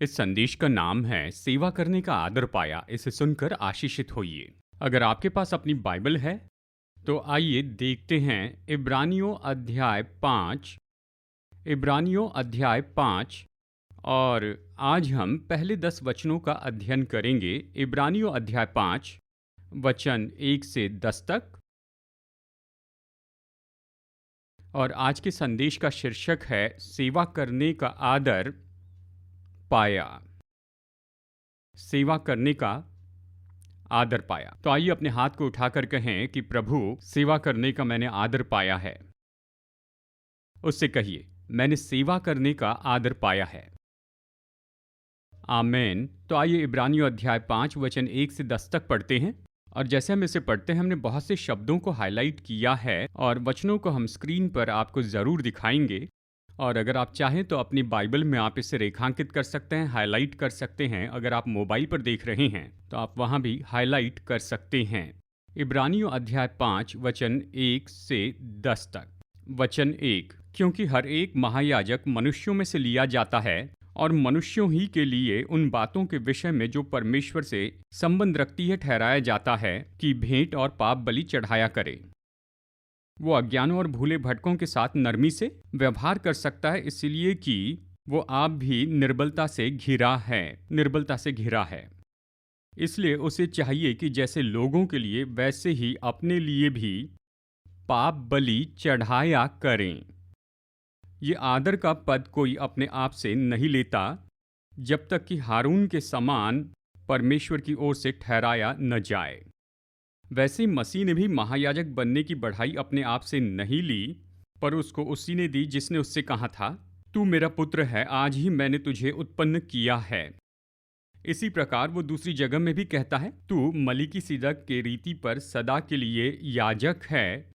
इस संदेश का नाम है सेवा करने का आदर पाया। इसे सुनकर आशीषित होइए। अगर आपके पास अपनी बाइबल है तो आइए देखते हैं इब्रानियों अध्याय 5 और आज हम पहले 10 वचनों का अध्ययन करेंगे। इब्रानियों अध्याय 5 वचन 1 से 10 तक। और आज के संदेश का शीर्षक है सेवा करने का आदर पाया। सेवा करने का आदर पाया। तो आइए अपने हाथ को उठाकर कहें कि प्रभु, सेवा करने का मैंने आदर पाया है। उससे कहिए, मैंने सेवा करने का आदर पाया है। आमेन। तो आइए इब्रानियों अध्याय 5 वचन 1 से 10 तक पढ़ते हैं। और जैसे हम इसे पढ़ते हैं, हमने बहुत से शब्दों को हाईलाइट किया है और वचनों को हम स्क्रीन पर आपको ज़रूर दिखाएंगे। और अगर आप चाहें तो अपनी बाइबल में आप इसे रेखांकित कर सकते हैं, हाईलाइट कर सकते हैं। अगर आप मोबाइल पर देख रहे हैं तो आप वहां भी हाईलाइट कर सकते हैं। इब्रानियों अध्याय 5 वचन 1 से 10 तक। वचन 1, क्योंकि हर एक महायाजक मनुष्यों में से लिया जाता है और मनुष्यों ही के लिए उन बातों के विषय में जो परमेश्वर से संबंध रखती है ठहराया जाता है कि भेंट और पाप बलि चढ़ाया करे। वो अज्ञानों और भूले भटकों के साथ नरमी से व्यवहार कर सकता है, इसलिए कि वो आप भी निर्बलता से घिरा है। इसलिए उसे चाहिए कि जैसे लोगों के लिए वैसे ही अपने लिए भी पाप बलि चढ़ाया करें। ये आदर का पद कोई अपने आप से नहीं लेता जब तक कि हारून के समान परमेश्वर की ओर से ठहराया न जाए। वैसे मसीह ने भी महायाजक बनने की बढ़ाई अपने आप से नहीं ली, पर उसको उसी ने दी जिसने उससे कहा था, तू मेरा पुत्र है, आज ही मैंने तुझे उत्पन्न किया है। इसी प्रकार वो दूसरी जगह में भी कहता है, तू मलिकिसिदक के रीति पर सदा के लिए याजक है।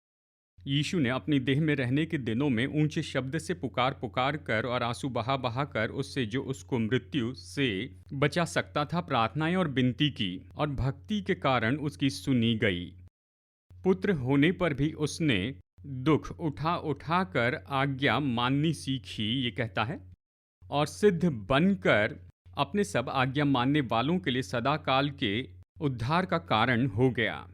यीशु ने अपनी देह में रहने के दिनों में ऊंचे शब्द से पुकार कर और आंसू बहा कर उससे जो उसको मृत्यु से बचा सकता था प्रार्थनाएं और विनती की, और भक्ति के कारण उसकी सुनी गई। पुत्र होने पर भी उसने दुख उठा कर आज्ञा माननी सीखी, ये कहता है, और सिद्ध बनकर अपने सब आज्ञा मानने वालों के लिए सदा काल के उद्धार का कारण हो गया।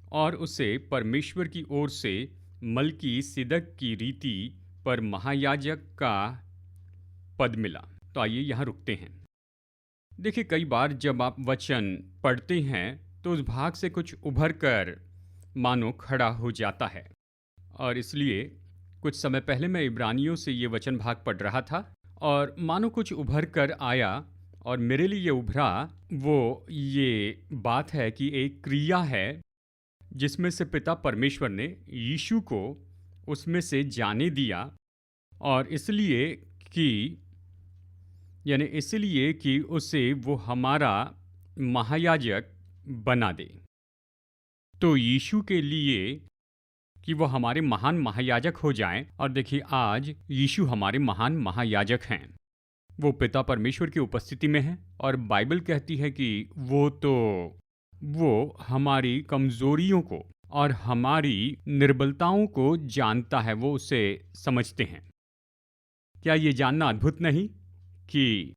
और उसे परमेश्वर की ओर से मलिकिसिदक की रीति पर महायाजक का पद मिला। तो आइए यहाँ रुकते हैं। देखिए, कई बार जब आप वचन पढ़ते हैं तो उस भाग से कुछ उभर कर मानो खड़ा हो जाता है। और इसलिए कुछ समय पहले मैं इब्रानियों से ये वचन भाग पढ़ रहा था और मानो कुछ उभर कर आया, और मेरे लिए ये उभरा वो ये बात है कि एक क्रिया है जिसमें से पिता परमेश्वर ने यीशु को उसमें से जाने दिया, और इसलिए कि उसे वो हमारा महायाजक बना दे। तो यीशु के लिए कि वो हमारे महान महायाजक हो जाएं। और देखिए, आज यीशु हमारे महान महायाजक हैं। वो पिता परमेश्वर की उपस्थिति में हैं, और बाइबल कहती है कि वो हमारी कमजोरियों को और हमारी निर्बलताओं को जानता है, वो उसे समझते हैं। क्या ये जानना अद्भुत नहीं कि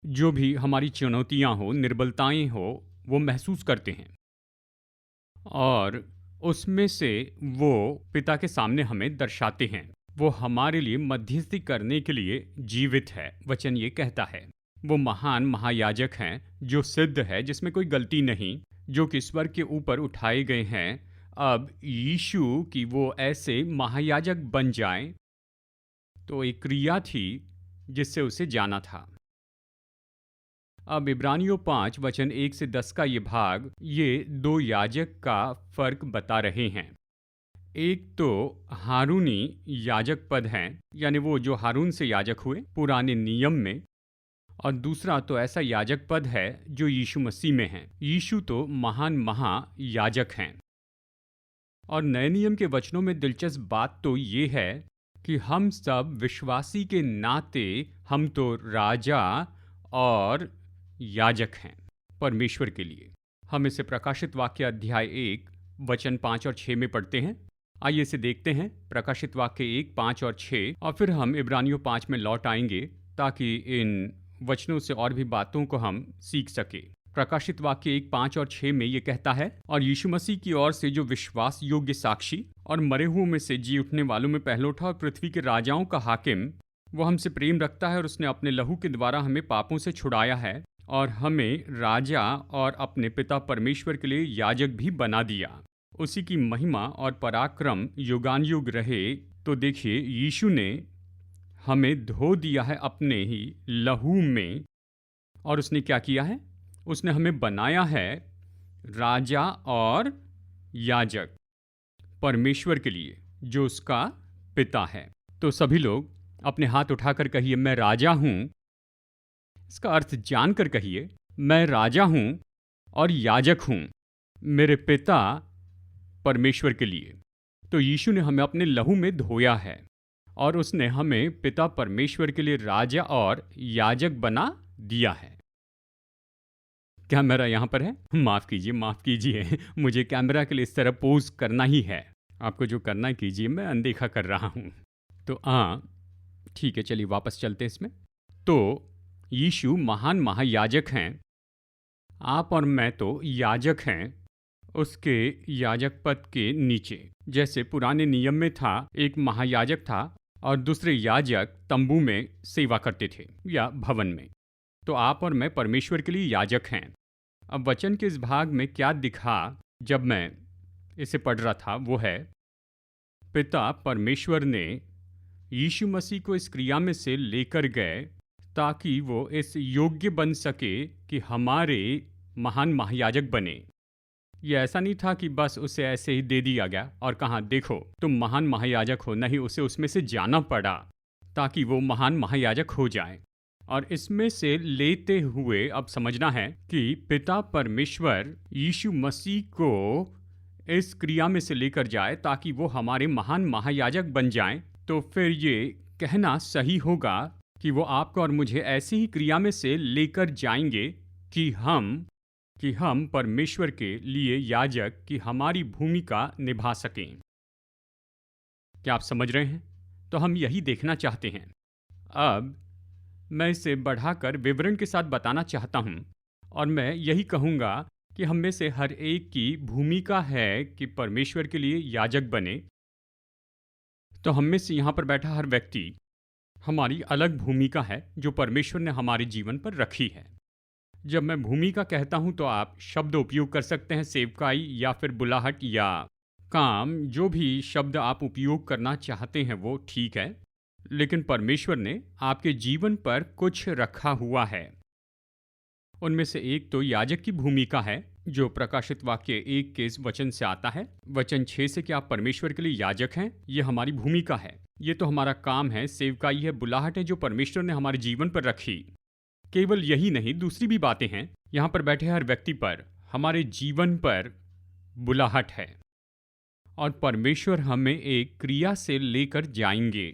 जो भी हमारी चुनौतियां हो, निर्बलताएं हो, वो महसूस करते हैं और उसमें से वो पिता के सामने हमें दर्शाते हैं। वो हमारे लिए मध्यस्थी करने के लिए जीवित है। वचन ये कहता है, वो महान महायाजक हैं जो सिद्ध है, जिसमें कोई गलती नहीं, जो कि स्वर्ग के ऊपर उठाए गए हैं। अब यीशु की वो ऐसे महायाजक बन जाएं, तो एक क्रिया थी जिससे उसे जाना था। अब इब्रानियों 5 वचन 1 से 10 का ये भाग ये दो याजक का फर्क बता रहे हैं। एक तो हारूनी याजक पद हैं, यानी वो जो हारून से याजक हुए पुराने नियम में, और दूसरा तो ऐसा याजक पद है जो यीशु मसीह में है। यीशु तो महान महायाजक हैं। और नए नियम के वचनों में दिलचस्प बात तो ये है कि हम सब विश्वासी के नाते हम तो राजा और याजक हैं परमेश्वर के लिए। हम इसे प्रकाशित वाक्य अध्याय 1 वचन 5 और 6 में पढ़ते हैं। आइए इसे देखते हैं, प्रकाशित वाक्य 1, 5 और 6, और फिर हम इब्रानियों 5 में लौट आएंगे ताकि इन वचनों से और भी बातों को हम सीख सके। प्रकाशित वाक्य 1:5 और 6 में ये कहता है, और यीशु मसीह की ओर से जो विश्वास योग्य साक्षी और मरे हुओं में से जी उठने वालों में पहलौठा और पृथ्वी के राजाओं का हाकिम, वो हमसे प्रेम रखता है और उसने अपने लहू के द्वारा हमें पापों से छुड़ाया है और हमें राजा और अपने पिता परमेश्वर के लिए याजक भी बना दिया। उसी की महिमा और पराक्रम युगान युग रहे। तो देखिए, यीशु ने हमें धो दिया है अपने ही लहू में, और उसने क्या किया है? उसने हमें बनाया है राजा और याजक परमेश्वर के लिए, जो उसका पिता है। तो सभी लोग अपने हाथ उठाकर कहिए, मैं राजा हूं। इसका अर्थ जानकर कहिए, मैं राजा हूं और याजक हूं मेरे पिता परमेश्वर के लिए। तो यीशु ने हमें अपने लहू में धोया है और उसने हमें पिता परमेश्वर के लिए राजा और याजक बना दिया है। कैमरा यहाँ पर है, माफ़ कीजिए मुझे कैमरा के लिए इस तरह पोज करना ही है। आपको जो करना है कीजिए, मैं अनदेखा कर रहा हूँ। तो ठीक है, चलिए वापस चलते हैं इसमें। तो यीशु महान महायाजक हैं। आप और मैं तो याजक हैं उसके याजक पद के नीचे। जैसे पुराने नियम में था, एक महायाजक था और दूसरे याजक तंबू में सेवा करते थे या भवन में। तो आप और मैं परमेश्वर के लिए याजक हैं। अब वचन के इस भाग में क्या दिखा जब मैं इसे पढ़ रहा था, वो है पिता परमेश्वर ने यीशु मसीह को इस क्रिया में से लेकर गए ताकि वो इस योग्य बन सके कि हमारे महान महायाजक बने। ये ऐसा नहीं था कि बस उसे ऐसे ही दे दिया गया और कहा, देखो तुम महान महायाजक हो। नहीं, उसे उसमें से जाना पड़ा ताकि वो महान महायाजक हो जाए। और इसमें से लेते हुए अब समझना है कि पिता परमेश्वर यीशु मसीह को इस क्रिया में से लेकर जाए ताकि वो हमारे महान महायाजक बन जाएं। तो फिर ये कहना सही होगा कि वो आपको और मुझे ऐसी ही क्रिया में से लेकर जाएंगे कि हम परमेश्वर के लिए याजक की हमारी भूमिका निभा सकें। क्या आप समझ रहे हैं? तो हम यही देखना चाहते हैं। अब मैं इसे बढ़ाकर विवरण के साथ बताना चाहता हूं और मैं यही कहूंगा कि हम में से हर एक की भूमिका है कि परमेश्वर के लिए याजक बने। तो हम में से यहाँ पर बैठा हर व्यक्ति, हमारी अलग भूमिका है जो परमेश्वर ने हमारे जीवन पर रखी है। जब मैं भूमिका कहता हूं तो आप शब्द उपयोग कर सकते हैं, सेवकाई या फिर बुलाहट या काम, जो भी शब्द आप उपयोग करना चाहते हैं वो ठीक है। लेकिन परमेश्वर ने आपके जीवन पर कुछ रखा हुआ है। उनमें से एक तो याजक की भूमिका है, जो प्रकाशित वाक्य 1 के इस वचन से आता है। वचन 6 से कि आप परमेश्वर के लिए याजक हैं, ये हमारी भूमिका है। ये तो हमारा काम है, सेवकाई है, बुलाहट है जो परमेश्वर ने हमारे जीवन पर रखी। केवल यही नहीं, दूसरी भी बातें हैं। यहाँ पर बैठे हर व्यक्ति पर, हमारे जीवन पर बुलाहट है और परमेश्वर हमें एक क्रिया से लेकर जाएंगे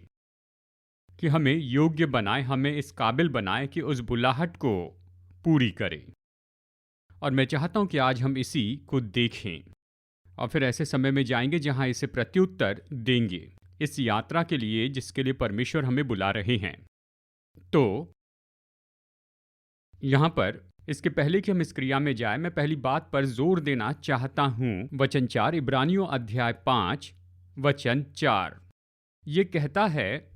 कि हमें योग्य बनाए, हमें इस काबिल बनाए कि उस बुलाहट को पूरी करें। और मैं चाहता हूं कि आज हम इसी को देखें और फिर ऐसे समय में जाएंगे जहां इसे प्रत्युत्तर देंगे इस यात्रा के लिए जिसके लिए परमेश्वर हमें बुला रहे हैं। तो यहाँ पर इसके पहले कि हम इस क्रिया में जाए, मैं पहली बात पर जोर देना चाहता हूं। वचन 4, इब्रानियों अध्याय 5 वचन 4, ये कहता है,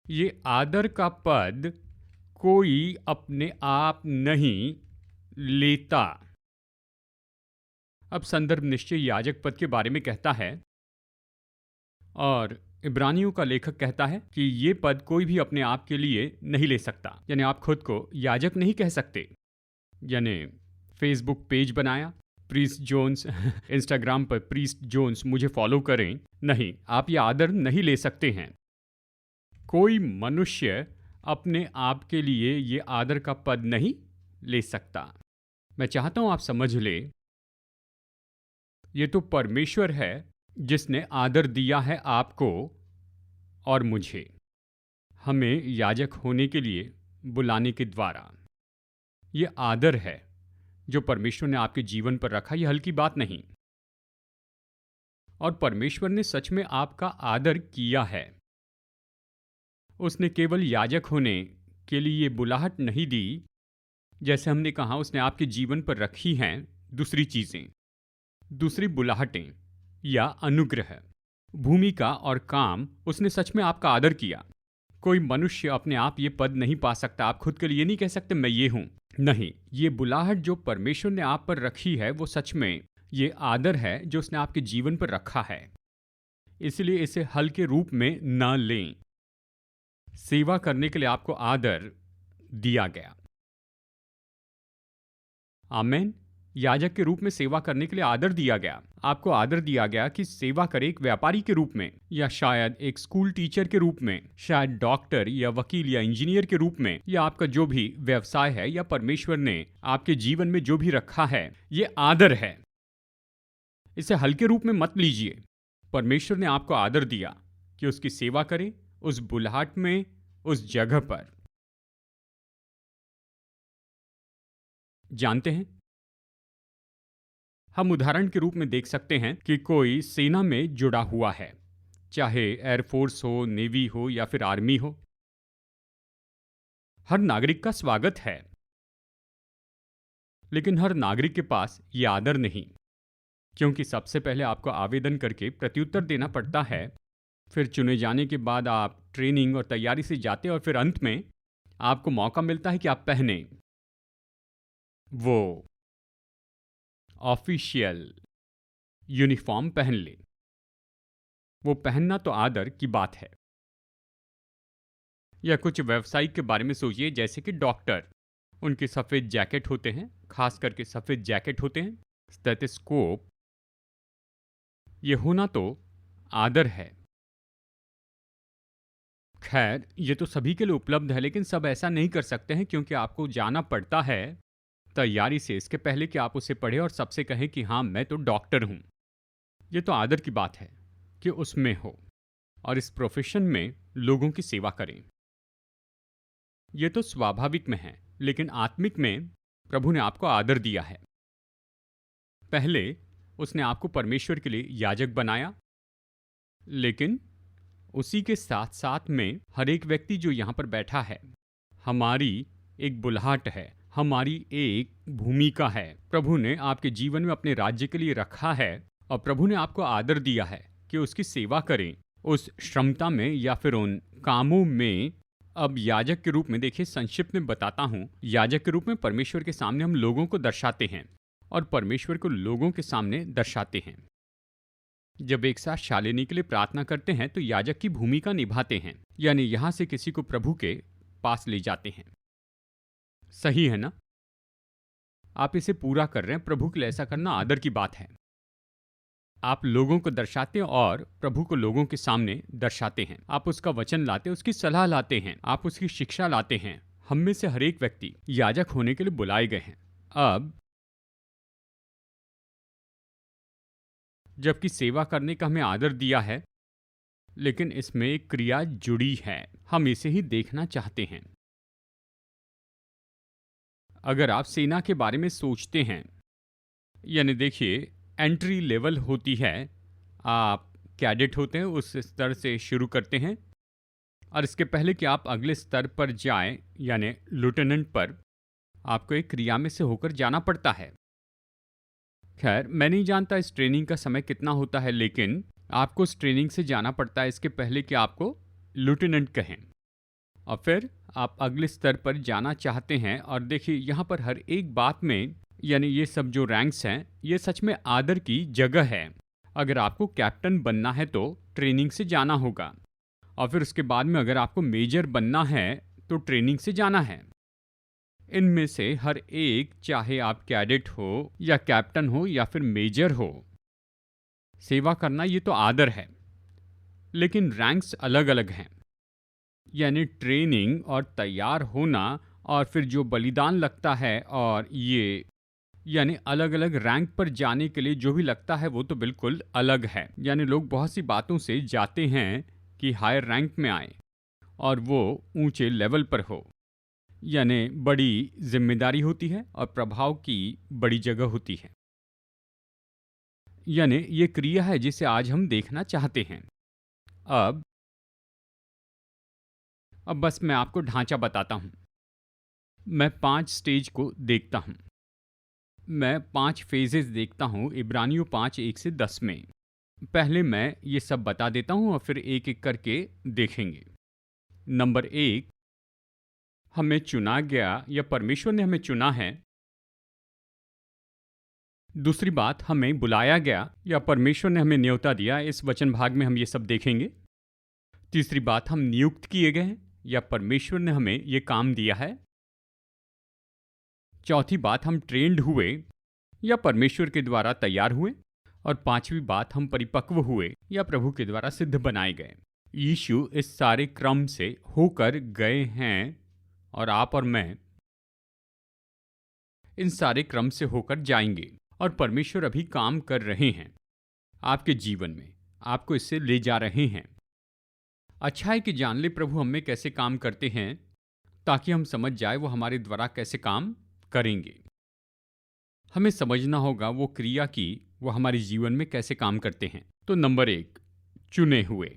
ये आदर का पद कोई अपने आप नहीं लेता। अब संदर्भ निश्चय याजक पद के बारे में कहता है और इब्रानियों का लेखक कहता है कि ये पद कोई भी अपने आप के लिए नहीं ले सकता। यानी आप खुद को याजक नहीं कह सकते। यानी फेसबुक पेज बनाया प्रीस्ट जोन्स, इंस्टाग्राम पर प्रीस्ट जोन्स, मुझे फॉलो करें, नहीं, आप ये आदर नहीं ले सकते हैं। कोई मनुष्य अपने आप के लिए ये आदर का पद नहीं ले सकता। मैं चाहता हूं आप समझ ले, ये तो परमेश्वर है जिसने आदर दिया है आपको और मुझे, हमें याजक होने के लिए बुलाने के द्वारा। ये आदर है जो परमेश्वर ने आपके जीवन पर रखा, ये हल्की बात नहीं। और परमेश्वर ने सच में आपका आदर किया है। उसने केवल याजक होने के लिए ये बुलाहट नहीं दी। जैसे हमने कहा, उसने आपके जीवन पर रखी हैं दूसरी चीज़ें, दूसरी बुलाहटें या अनुग्रह, भूमिका और काम। उसने सच में आपका आदर किया। कोई मनुष्य अपने आप ये पद नहीं पा सकता। आप खुद के लिए नहीं कह सकते मैं ये हूं। नहीं, ये बुलाहट जो परमेश्वर ने आप पर रखी है वो सच में ये आदर है जो उसने आपके जीवन पर रखा है। इसलिए इसे हल्के रूप में न लें। सेवा करने के लिए आपको आदर दिया गया। आमेन। याजक के रूप में सेवा करने के लिए आदर दिया गया। आपको आदर दिया गया कि सेवा करे एक व्यापारी के रूप में, या शायद एक स्कूल टीचर के रूप में, शायद डॉक्टर या वकील या इंजीनियर के रूप में, या आपका जो भी व्यवसाय है या परमेश्वर ने आपके जीवन में जो भी रखा है, ये आदर है। इसे हल्के रूप में मत लीजिए। परमेश्वर ने आपको आदर दिया कि उसकी सेवा करें उस बुलाहट में, उस जगह पर। जानते हैं, हम उदाहरण के रूप में देख सकते हैं कि कोई सेना में जुड़ा हुआ है, चाहे एयरफोर्स हो, नेवी हो या फिर आर्मी हो। हर नागरिक का स्वागत है, लेकिन हर नागरिक के पास ये आदर नहीं, क्योंकि सबसे पहले आपको आवेदन करके प्रत्युत्तर देना पड़ता है। फिर चुने जाने के बाद आप ट्रेनिंग और तैयारी से जाते हैं और फिर अंत में आपको मौका मिलता है कि आप पहने वो ऑफिशियल यूनिफॉर्म पहन ले। वो पहनना तो आदर की बात है। या कुछ व्यवसायिक के बारे में सोचिए, जैसे कि डॉक्टर, उनके सफ़ेद जैकेट होते हैं, खास करके सफ़ेद जैकेट होते हैं, स्टेथोस्कोप, ये होना तो आदर है। खैर, ये तो सभी के लिए उपलब्ध है, लेकिन सब ऐसा नहीं कर सकते हैं, क्योंकि आपको जाना पड़ता है तैयारी से इसके पहले कि आप उसे पढ़ें और सबसे कहें कि हाँ, मैं तो डॉक्टर हूं। ये तो आदर की बात है कि उसमें हो और इस प्रोफेशन में लोगों की सेवा करें। ये तो स्वाभाविक में है, लेकिन आत्मिक में प्रभु ने आपको आदर दिया है। पहले उसने आपको परमेश्वर के लिए याजक बनाया, लेकिन उसी के साथ साथ में हर एक व्यक्ति जो यहाँ पर बैठा है, हमारी एक बुलाहट है, हमारी एक भूमिका है। प्रभु ने आपके जीवन में अपने राज्य के लिए रखा है और प्रभु ने आपको आदर दिया है कि उसकी सेवा करें उस श्रमता में या फिर उन कामों में। अब याजक के रूप में देखिए, संक्षिप्त में बताता हूँ, याजक के रूप में परमेश्वर के सामने हम लोगों को दर्शाते हैं और परमेश्वर को लोगों के सामने दर्शाते हैं। जब एक साथ शालिनी के लिए प्रार्थना करते हैं तो याजक की भूमिका निभाते हैं, यानी यहां से किसी को प्रभु के पास ले जाते हैं। सही है ना? आप इसे पूरा कर रहे हैं। प्रभु के लिए ऐसा करना आदर की बात है। आप लोगों को दर्शाते हैं और प्रभु को लोगों के सामने दर्शाते हैं। आप उसका वचन लाते हैं, उसकी सलाह लाते हैं, आप उसकी शिक्षा लाते हैं। हम में से हर एक व्यक्ति याजक होने के लिए बुलाए गए हैं। अब जबकि सेवा करने का हमें आदर दिया है, लेकिन इसमें एक क्रिया जुड़ी है। हम इसे ही देखना चाहते हैं। अगर आप सेना के बारे में सोचते हैं, यानी देखिए, एंट्री लेवल होती है, आप कैडेट होते हैं, उस स्तर से शुरू करते हैं और इसके पहले कि आप अगले स्तर पर जाएं, यानी लेफ्टिनेंट पर, आपको एक क्रिया में से होकर जाना पड़ता है। खैर, मैं नहीं जानता इस ट्रेनिंग का समय कितना होता है, लेकिन आपको इस ट्रेनिंग से जाना पड़ता है इसके पहले कि आपको लेफ्टिनेंट कहें, और फिर आप अगले स्तर पर जाना चाहते हैं। और देखिए, यहाँ पर हर एक बात में, यानी ये सब जो रैंक्स हैं, ये सच में आदर की जगह है। अगर आपको कैप्टन बनना है तो ट्रेनिंग से जाना होगा, और फिर उसके बाद में अगर आपको मेजर बनना है तो ट्रेनिंग से जाना है। इनमें से हर एक, चाहे आप कैडेट हो या कैप्टन हो या फिर मेजर हो, सेवा करना ये तो आदर है, लेकिन रैंक्स अलग अलग हैं। यानी ट्रेनिंग और तैयार होना और फिर जो बलिदान लगता है, और ये यानी अलग अलग रैंक पर जाने के लिए जो भी लगता है वो तो बिल्कुल अलग है। यानी लोग बहुत सी बातों से जाते हैं कि हायर रैंक में आए और वो ऊंचे लेवल पर हो, यानी बड़ी जिम्मेदारी होती है और प्रभाव की बड़ी जगह होती है। यानी ये क्रिया है जिसे आज हम देखना चाहते हैं। अब अब बस मैं आपको ढांचा बताता हूँ। मैं 5 स्टेज को देखता हूँ। मैं 5 फेजेस देखता हूँ इब्रानियों 5 1 से 10 में। पहले मैं ये सब बता देता हूँ और फिर एक एक करके देखेंगे। नंबर 1, हमें चुना गया या परमेश्वर ने हमें चुना है। दूसरी बात, हमें बुलाया गया या परमेश्वर ने हमें न्योता दिया। इस वचन भाग में हम ये सब देखेंगे। तीसरी बात, हम नियुक्त किए गए हैं या परमेश्वर ने हमें ये काम दिया है। चौथी बात, हम ट्रेंड हुए या परमेश्वर के द्वारा तैयार हुए। और पांचवी बात, हम परिपक्व हुए या प्रभु के द्वारा सिद्ध बनाए गए। यीशु इस सारे क्रम से होकर गए हैं और आप और मैं इन सारे क्रम से होकर जाएंगे। और परमेश्वर अभी काम कर रहे हैं आपके जीवन में, आपको इससे ले जा रहे हैं। अच्छा है कि जान ले प्रभु हम में कैसे काम करते हैं, ताकि हम समझ जाए वो हमारे द्वारा कैसे काम करेंगे। हमें समझना होगा वो क्रिया की वो हमारे जीवन में कैसे काम करते हैं। तो नंबर 1, चुने हुए।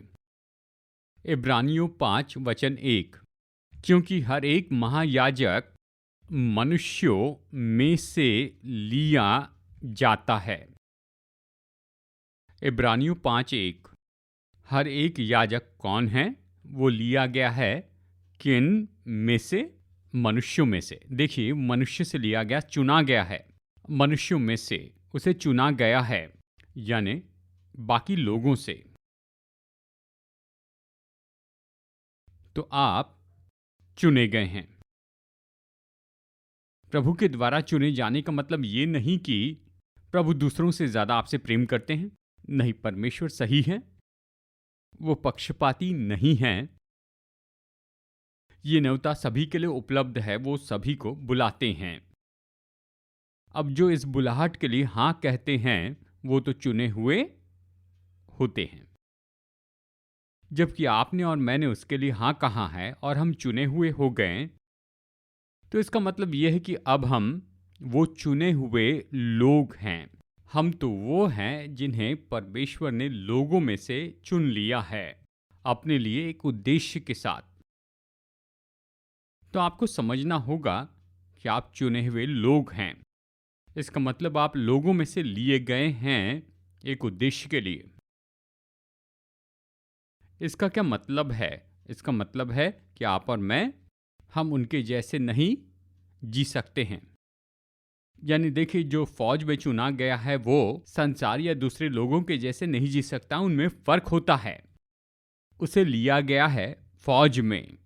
इब्रानियों 5 वचन 1, क्योंकि हर एक महायाजक मनुष्यों में से लिया जाता है। इब्रानियों 5:1, हर एक याजक कौन है? वो लिया गया है किन में से? मनुष्यों में से। देखिए, मनुष्य से लिया गया, चुना गया है। मनुष्यों में से उसे चुना गया है, यानी बाकी लोगों से। तो आप चुने गए हैं। प्रभु के द्वारा चुने जाने का मतलब ये नहीं कि प्रभु दूसरों से ज्यादा आपसे प्रेम करते हैं। नहीं, परमेश्वर सही है, वो पक्षपाती नहीं है। ये न्योता सभी के लिए उपलब्ध है, वो सभी को बुलाते हैं। अब जो इस बुलाहट के लिए हाँ कहते हैं वो तो चुने हुए होते हैं। जबकि आपने और मैंने उसके लिए हाँ कहा है और हम चुने हुए हो गए, तो इसका मतलब यह है कि अब हम वो चुने हुए लोग हैं। हम तो वो हैं जिन्हें परमेश्वर ने लोगों में से चुन लिया है अपने लिए एक उद्देश्य के साथ। तो आपको समझना होगा कि आप चुने हुए लोग हैं। इसका मतलब आप लोगों में से लिए गए हैं एक उद्देश्य के लिए। इसका क्या मतलब है? इसका मतलब है कि आप और मैं, हम उनके जैसे नहीं जी सकते हैं। यानी देखिए, जो फौज में चुना गया है वो संसार या दूसरे लोगों के जैसे नहीं जी सकता, उनमें फर्क होता है। उसे लिया गया है फौज में,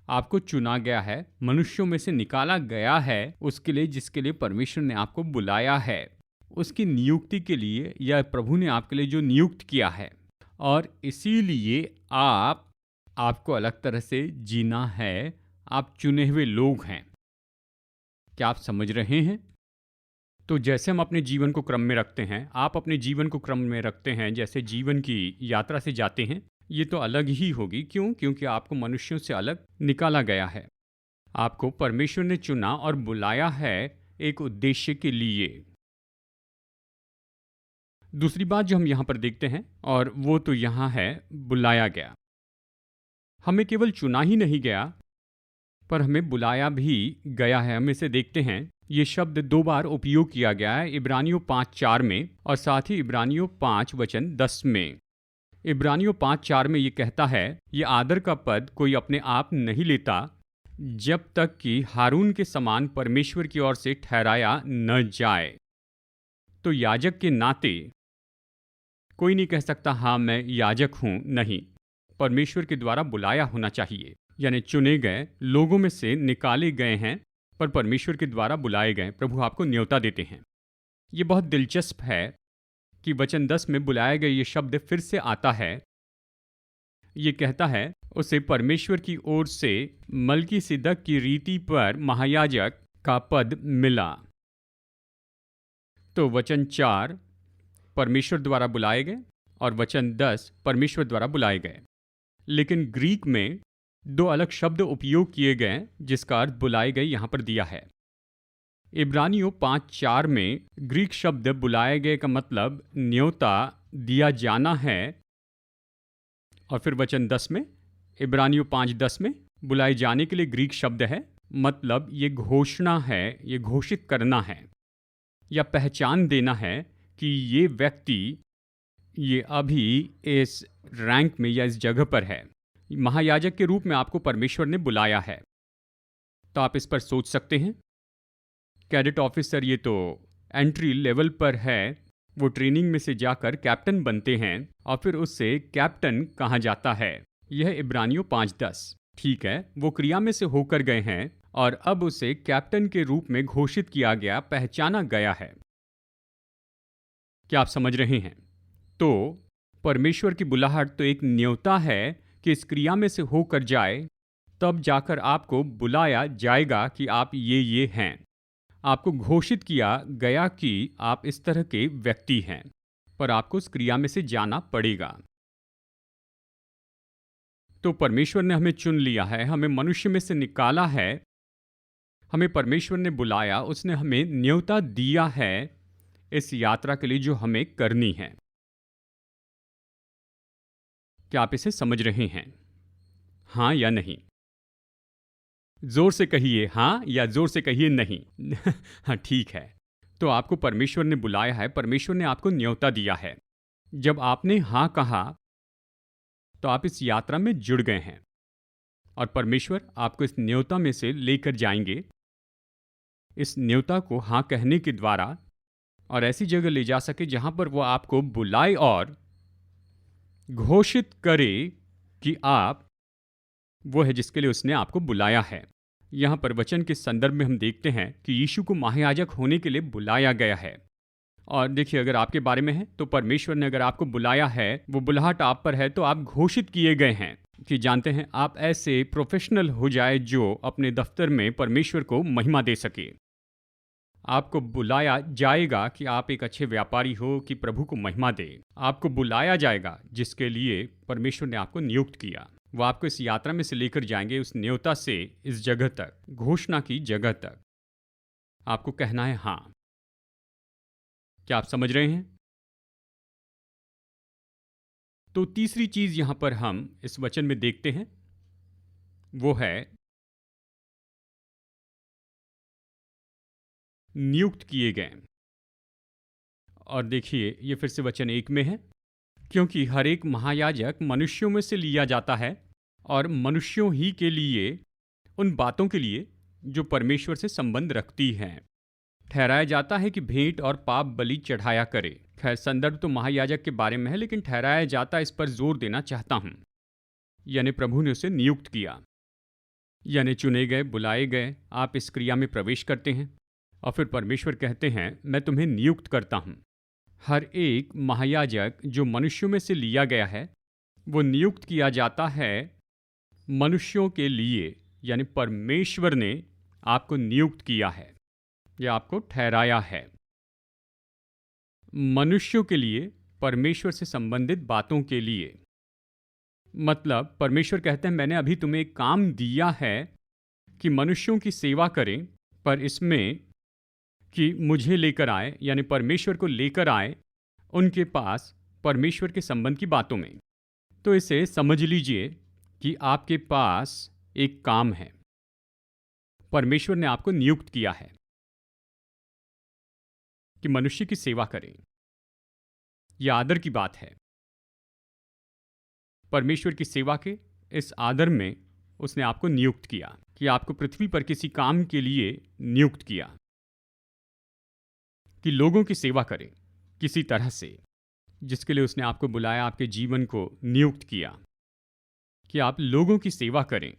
आपको चुना गया है, मनुष्यों में से निकाला गया है उसके लिए जिसके लिए परमेश्वर ने आपको बुलाया है, उसकी नियुक्ति के लिए, या प्रभु ने आपके लिए जो नियुक्त किया है। और इसीलिए आपको अलग तरह से जीना है। आप चुने हुए लोग हैं। क्या आप समझ रहे हैं? तो जैसे हम अपने जीवन को क्रम में रखते हैं, आप अपने जीवन को क्रम में रखते हैं, जैसे जीवन की यात्रा से जाते हैं, ये तो अलग ही होगी। क्यों? क्योंकि आपको मनुष्यों से अलग निकाला गया है। आपको परमेश्वर ने चुना और बुलाया है एक उद्देश्य के लिए। दूसरी बात जो हम यहाँ पर देखते हैं, और वो तो यहाँ है बुलाया गया। हमें केवल चुना ही नहीं गया, पर हमें बुलाया भी गया है। हम इसे देखते हैं, ये शब्द 2 बार उपयोग किया गया है, इब्रानियों 5:4 में और साथ ही इब्रानियों 5 वचन 10 में। इब्रानियों 5:4 में ये कहता है, ये आदर का पद कोई अपने आप नहीं लेता जब तक कि हारून के समान परमेश्वर की ओर से ठहराया न जाए। तो याजक के नाते कोई नहीं कह सकता हाँ मैं याजक हूं। नहीं, परमेश्वर के द्वारा बुलाया होना चाहिए, यानी चुने गए लोगों में से निकाले गए हैं, पर परमेश्वर के द्वारा बुलाए गए। प्रभु आपको न्योता देते हैं। ये बहुत दिलचस्प है कि वचन 10 में बुलाए गए ये शब्द फिर से आता है। ये कहता है, उसे परमेश्वर की ओर से मलकीसिदक की रीति पर महायाजक का पद मिला। तो वचन 4 परमेश्वर द्वारा बुलाए गए और वचन 10 परमेश्वर द्वारा बुलाए गए। लेकिन ग्रीक में 2 अलग शब्द उपयोग किए गए जिसका अर्थ बुलाए गए यहां पर दिया है। इब्रानियों 5:4 में ग्रीक शब्द बुलाए गए का मतलब न्योता दिया जाना है, और फिर वचन 10 में, इब्रानियों 5:10 में बुलाए जाने के लिए ग्रीक शब्द है, मतलब ये घोषणा है, ये घोषित करना है या पहचान देना है कि ये व्यक्ति ये अभी इस रैंक में या इस जगह पर है। महायाजक के रूप में आपको परमेश्वर ने बुलाया है। तो आप इस पर सोच सकते हैं, कैडेट ऑफिसर ये तो एंट्री लेवल पर है, वो ट्रेनिंग में से जाकर कैप्टन बनते हैं और फिर उससे कैप्टन कहा जाता है। यह इब्रानियों 5:10। ठीक है, वो क्रिया में से होकर गए हैं और अब उसे कैप्टन के रूप में घोषित किया गया, पहचाना गया है। क्या आप समझ रहे हैं? तो परमेश्वर की बुलाहट तो एक न्योता है कि इस क्रिया में से होकर जाए, तब जाकर आपको बुलाया जाएगा कि आप ये हैं। आपको घोषित किया गया कि आप इस तरह के व्यक्ति हैं, पर आपको उस क्रिया में से जाना पड़ेगा। तो परमेश्वर ने हमें चुन लिया है, हमें मनुष्य में से निकाला है, हमें परमेश्वर ने बुलाया, उसने हमें न्योता दिया है इस यात्रा के लिए जो हमें करनी है। क्या आप इसे समझ रहे हैं? हाँ या नहीं? जोर से कहिए हाँ या जोर से कहिए नहीं। हाँ, ठीक है। तो आपको परमेश्वर ने बुलाया है, परमेश्वर ने आपको न्योता दिया है। जब आपने हाँ कहा तो आप इस यात्रा में जुड़ गए हैं और परमेश्वर आपको इस न्योता में से लेकर जाएंगे, इस न्योता को हाँ कहने के द्वारा, और ऐसी जगह ले जा सके जहां पर वो आपको बुलाए और घोषित करे कि आप वो है जिसके लिए उसने आपको बुलाया है। यहाँ पर वचन के संदर्भ में हम देखते हैं कि यीशु को महायाजक होने के लिए बुलाया गया है। और देखिए, अगर आपके बारे में है तो परमेश्वर ने अगर आपको बुलाया है, वो बुलाहट आप पर है, तो आप घोषित किए गए हैं कि जानते हैं आप ऐसे प्रोफेशनल हो जाए जो अपने दफ्तर में परमेश्वर को महिमा दे सके। आपको बुलाया जाएगा कि आप एक अच्छे व्यापारी हो, कि प्रभु को महिमा दे। आपको बुलाया जाएगा जिसके लिए परमेश्वर ने आपको नियुक्त किया। वो आपको इस यात्रा में से लेकर जाएंगे, उस न्योता से इस जगह तक, घोषणा की जगह तक। आपको कहना है हाँ। क्या आप समझ रहे हैं? तो तीसरी चीज यहां पर हम इस वचन में देखते हैं, वो है नियुक्त किए गए। और देखिए, ये फिर से वचन 1 में है, क्योंकि हर एक महायाजक मनुष्यों में से लिया जाता है और मनुष्यों ही के लिए, उन बातों के लिए जो परमेश्वर से संबंध रखती हैं, ठहराया जाता है कि भेंट और पाप बलि चढ़ाया करे। खैर, संदर्भ तो महायाजक के बारे में है, लेकिन ठहराया जाता, इस पर जोर देना चाहता हूं। यानी प्रभु ने उसे नियुक्त किया, यानी चुने गए, बुलाए गए, आप इस क्रिया में प्रवेश करते हैं और फिर परमेश्वर कहते हैं मैं तुम्हें नियुक्त करता हूं। हर एक महायाजक जो मनुष्यों में से लिया गया है, वो नियुक्त किया जाता है मनुष्यों के लिए, यानी परमेश्वर ने आपको नियुक्त किया है या आपको ठहराया है मनुष्यों के लिए, परमेश्वर से संबंधित बातों के लिए। मतलब परमेश्वर कहते हैं मैंने अभी तुम्हें एक काम दिया है कि मनुष्यों की सेवा करें, पर इसमें कि मुझे लेकर आए, यानी परमेश्वर को लेकर आए उनके पास परमेश्वर के संबंध की बातों में। तो इसे समझ लीजिए कि आपके पास एक काम है, परमेश्वर ने आपको नियुक्त किया है कि मनुष्य की सेवा करें। यह आदर की बात है। परमेश्वर की सेवा के इस आदर में उसने आपको नियुक्त किया कि आपको पृथ्वी पर किसी काम के लिए नियुक्त किया कि लोगों की सेवा करें किसी तरह से, जिसके लिए उसने आपको बुलाया, आपके जीवन को नियुक्त किया कि आप लोगों की सेवा करें।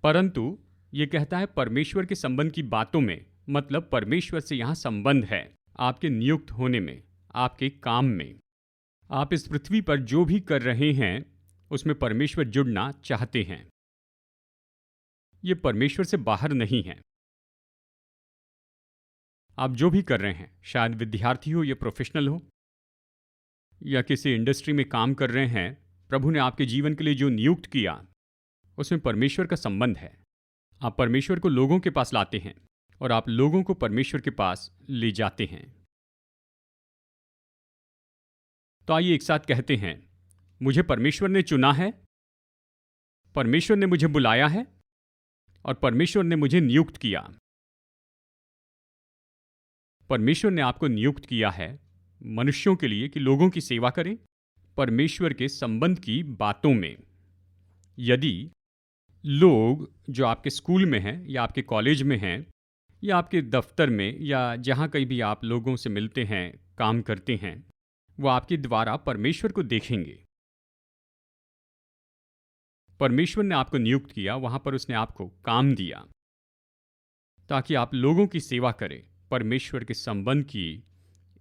परंतु ये कहता है परमेश्वर के संबंध की बातों में, मतलब परमेश्वर से यहाँ संबंध है आपके नियुक्त होने में, आपके काम में। आप इस पृथ्वी पर जो भी कर रहे हैं उसमें परमेश्वर जुड़ना चाहते हैं। ये परमेश्वर से बाहर नहीं है। आप जो भी कर रहे हैं, शायद विद्यार्थी हो या प्रोफेशनल हो या किसी इंडस्ट्री में काम कर रहे हैं, प्रभु ने आपके जीवन के लिए जो नियुक्त किया उसमें परमेश्वर का संबंध है। आप परमेश्वर को लोगों के पास लाते हैं और आप लोगों को परमेश्वर के पास ले जाते हैं। तो आइए एक साथ कहते हैं, मुझे परमेश्वर ने चुना है परमेश्वर ने मुझे बुलाया है और परमेश्वर ने मुझे नियुक्त किया। परमेश्वर ने आपको नियुक्त किया है मनुष्यों के लिए कि लोगों की सेवा करें परमेश्वर के संबंध की बातों में। यदि लोग जो आपके स्कूल में हैं या आपके कॉलेज में हैं या आपके दफ्तर में या जहाँ कहीं भी आप लोगों से मिलते हैं, काम करते हैं, वो आपके द्वारा परमेश्वर को देखेंगे। परमेश्वर ने आपको नियुक्त किया, वहाँ पर उसने आपको काम दिया ताकि आप लोगों की सेवा करें परमेश्वर के संबंध की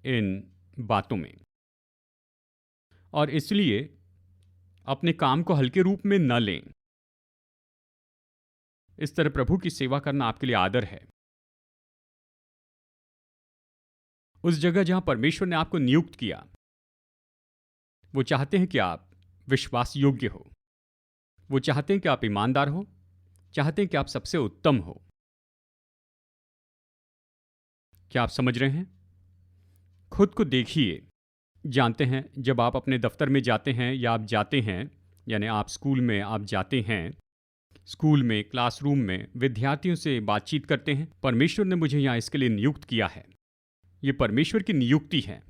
इन बातों में। और इसलिए अपने काम को हल्के रूप में न लें। इस तरह प्रभु की सेवा करना आपके लिए आदर है। उस जगह जहां परमेश्वर ने आपको नियुक्त किया, वो चाहते हैं कि आप विश्वास योग्य हो, वो चाहते हैं कि आप ईमानदार हो, चाहते हैं कि आप सबसे उत्तम हो। क्या आप समझ रहे हैं? खुद को देखिए। जानते हैं जब आप अपने दफ्तर में जाते हैं या आप जाते हैं, यानी आप स्कूल में आप जाते हैं, स्कूल में क्लासरूम में विद्यार्थियों से बातचीत करते हैं। परमेश्वर ने मुझे यहाँ इसके लिए नियुक्त किया है। ये परमेश्वर की नियुक्ति है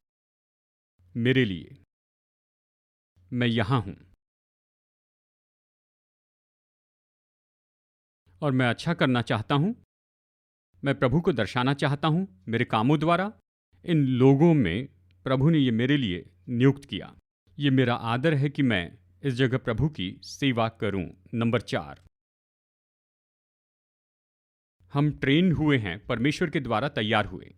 मेरे लिए। मैं यहाँ हूँ और मैं अच्छा करना चाहता हूँ। मैं प्रभु को दर्शाना चाहता हूँ मेरे कामों द्वारा। इन लोगों में प्रभु ने ये मेरे लिए नियुक्त किया। ये मेरा आदर है कि मैं इस जगह प्रभु की सेवा करूं। नंबर 4, हम ट्रेन हुए हैं, परमेश्वर के द्वारा तैयार हुए।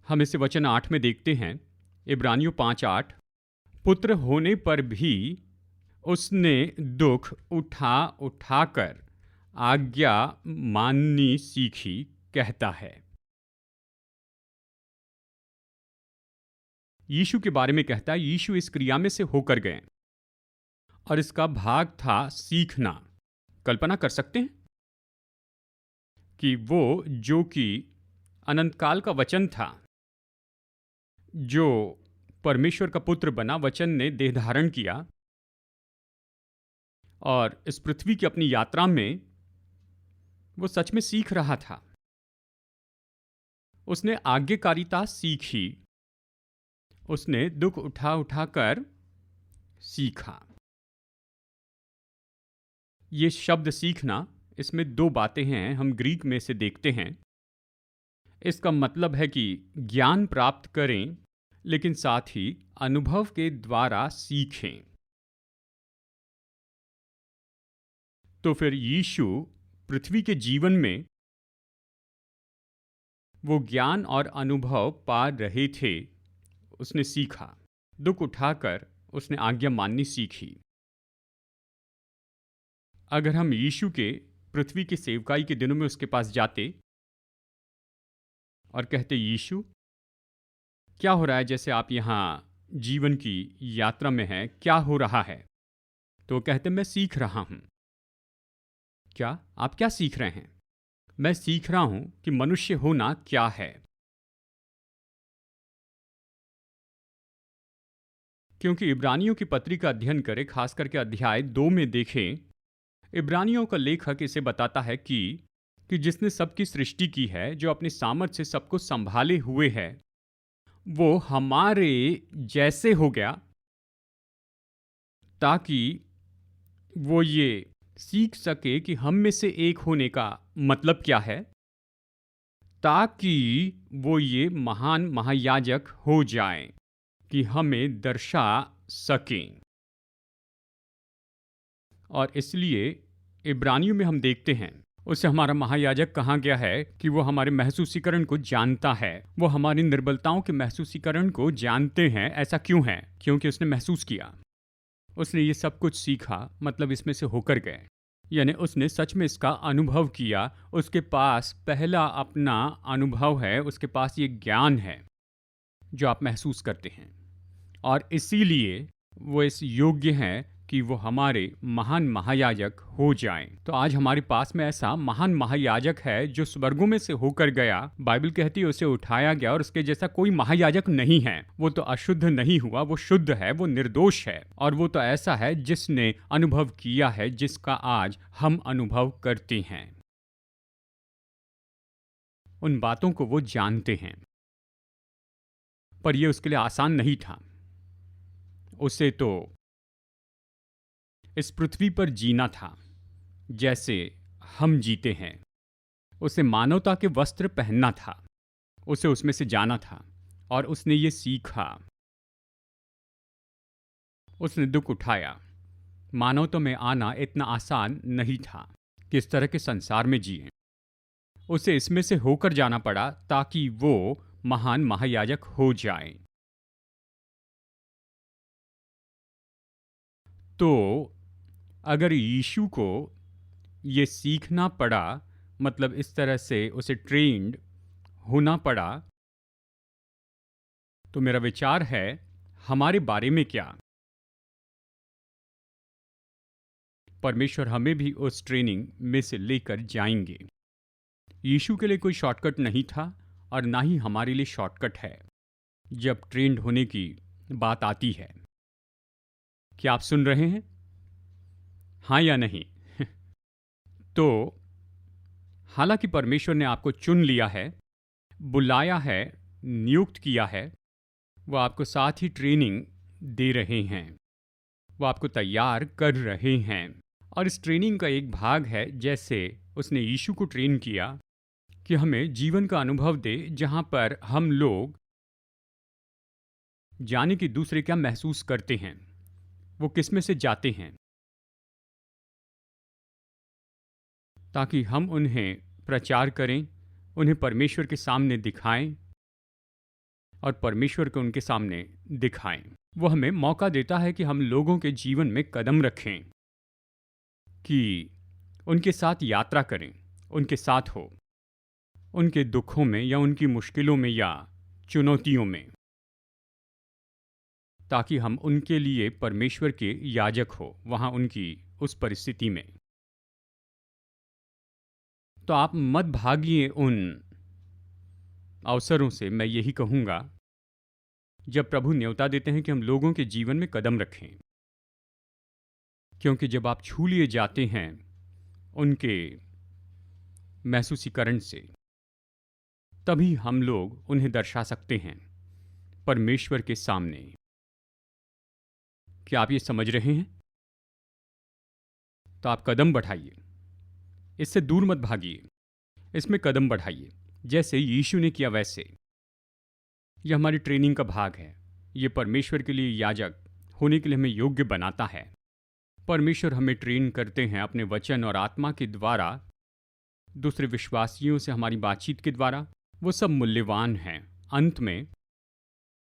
हम इसे वचन 8 में देखते हैं, इब्रानियों 5:8। पुत्र होने पर भी उसने दुख उठा उठाकर आज्ञा माननी सीखी, कहता है। यीशु के बारे में कहता है, यीशु इस क्रिया में से होकर गए और इसका भाग था सीखना। कल्पना कर सकते हैं कि वो जो कि अनंतकाल का वचन था, जो परमेश्वर का पुत्र बना, वचन ने देह धारण किया और इस पृथ्वी की अपनी यात्रा में वो सच में सीख रहा था। उसने आज्ञाकारिता सीखी, उसने दुख उठा उठाकर सीखा। ये शब्द सीखना, इसमें 2 बातें हैं, हम ग्रीक में से देखते हैं। इसका मतलब है कि ज्ञान प्राप्त करें, लेकिन साथ ही अनुभव के द्वारा सीखें। तो फिर यीशु पृथ्वी के जीवन में वो ज्ञान और अनुभव पा रहे थे। उसने सीखा, दुख उठाकर उसने आज्ञा माननी सीखी। अगर हम यीशु के पृथ्वी की सेवकाई के दिनों में उसके पास जाते और कहते, यीशु क्या हो रहा है, जैसे आप यहाँ जीवन की यात्रा में हैं, क्या हो रहा है? तो वो कहते, मैं सीख रहा हूं। क्या आप क्या सीख रहे हैं? मैं सीख रहा हूं कि मनुष्य होना क्या है। क्योंकि इब्रानियों की पत्री का अध्ययन करें, खास करके अध्याय 2 में देखें, इब्रानियों का लेखक इसे बताता है कि जिसने सबकी सृष्टि की है, जो अपनी सामर्थ से सबको संभाले हुए है, वो हमारे जैसे हो गया ताकि वो ये सीख सके कि हम में से एक होने का मतलब क्या है, ताकि वो ये महान महायाजक हो जाएं कि हमें दर्शा सकें। और इसलिए इब्रानियों में हम देखते हैं, उससे हमारा महायाजक कहा गया है कि वो हमारे महसूसीकरण को जानता है, वो हमारी निर्बलताओं के महसूसीकरण को जानते हैं। ऐसा क्यों है? क्योंकि उसने महसूस किया, उसने ये सब कुछ सीखा, मतलब इसमें से होकर गए, यानी उसने सच में इसका अनुभव किया। उसके पास पहला अपना अनुभव है, उसके पास ये ज्ञान है जो आप महसूस करते हैं, और इसीलिए वो इस योग्य हैं कि वो हमारे महान महायाजक हो जाएं। तो आज हमारे पास में ऐसा महान महायाजक है जो स्वर्गों में से होकर गया। बाइबल कहती है उसे उठाया गया और उसके जैसा कोई महायाजक नहीं है। वो तो अशुद्ध नहीं हुआ, वो शुद्ध है, वो निर्दोष है, और वो तो ऐसा है जिसने अनुभव किया है, जिसका आज हम अनुभव करते हैं। उन बातों को वो जानते हैं। पर यह उसके लिए आसान नहीं था। उसे तो इस पृथ्वी पर जीना था जैसे हम जीते हैं। उसे मानवता के वस्त्र पहनना था। उसे उसमें से जाना था और उसने ये सीखा। उसने दुख उठाया। मानवता में आना इतना आसान नहीं था कि इस तरह के संसार में जिए। उसे इसमें से होकर जाना पड़ा ताकि वो महान महायाजक हो जाए। तो अगर यीशु को ये सीखना पड़ा, मतलब इस तरह से उसे ट्रेन्ड होना पड़ा, तो मेरा विचार है हमारे बारे में क्या, परमेश्वर हमें भी उस ट्रेनिंग में से लेकर जाएंगे। यीशु के लिए कोई शॉर्टकट नहीं था और ना ही हमारे लिए शॉर्टकट है जब ट्रेन्ड होने की बात आती है। क्या आप सुन रहे हैं? हाँ या नहीं? तो हालांकि परमेश्वर ने आपको चुन लिया है, बुलाया है, नियुक्त किया है, वो आपको साथ ही ट्रेनिंग दे रहे हैं, वो आपको तैयार कर रहे हैं। और इस ट्रेनिंग का एक भाग है, जैसे उसने यीशु को ट्रेन किया कि हमें जीवन का अनुभव दे जहां पर हम लोग जाने कि दूसरे क्या महसूस करते हैं, वो किस में से जाते हैं, ताकि हम उन्हें प्रचार करें, उन्हें परमेश्वर के सामने दिखाएं और परमेश्वर को उनके सामने दिखाएं। वो हमें मौका देता है कि हम लोगों के जीवन में कदम रखें, कि उनके साथ यात्रा करें, उनके साथ हो, उनके दुखों में या उनकी मुश्किलों में या चुनौतियों में, ताकि हम उनके लिए परमेश्वर के याजक हो वहां उनकी उस परिस्थिति में। तो आप मत भागिए उन अवसरों से। मैं यही कहूंगा, जब प्रभु न्योता देते हैं कि हम लोगों के जीवन में कदम रखें, क्योंकि जब आप छू लिए जाते हैं उनके महसूसीकरण से, तभी हम लोग उन्हें दर्शा सकते हैं परमेश्वर के सामने। क्या आप ये समझ रहे हैं? तो आप कदम बढ़ाइए, इससे दूर मत भागिए, इसमें कदम बढ़ाइए जैसे यीशु ने किया वैसे। यह हमारी ट्रेनिंग का भाग है। ये परमेश्वर के लिए याजक होने के लिए हमें योग्य बनाता है। परमेश्वर हमें ट्रेन करते हैं अपने वचन और आत्मा के द्वारा, दूसरे विश्वासियों से हमारी बातचीत के द्वारा। वो सब मूल्यवान हैं। अंत में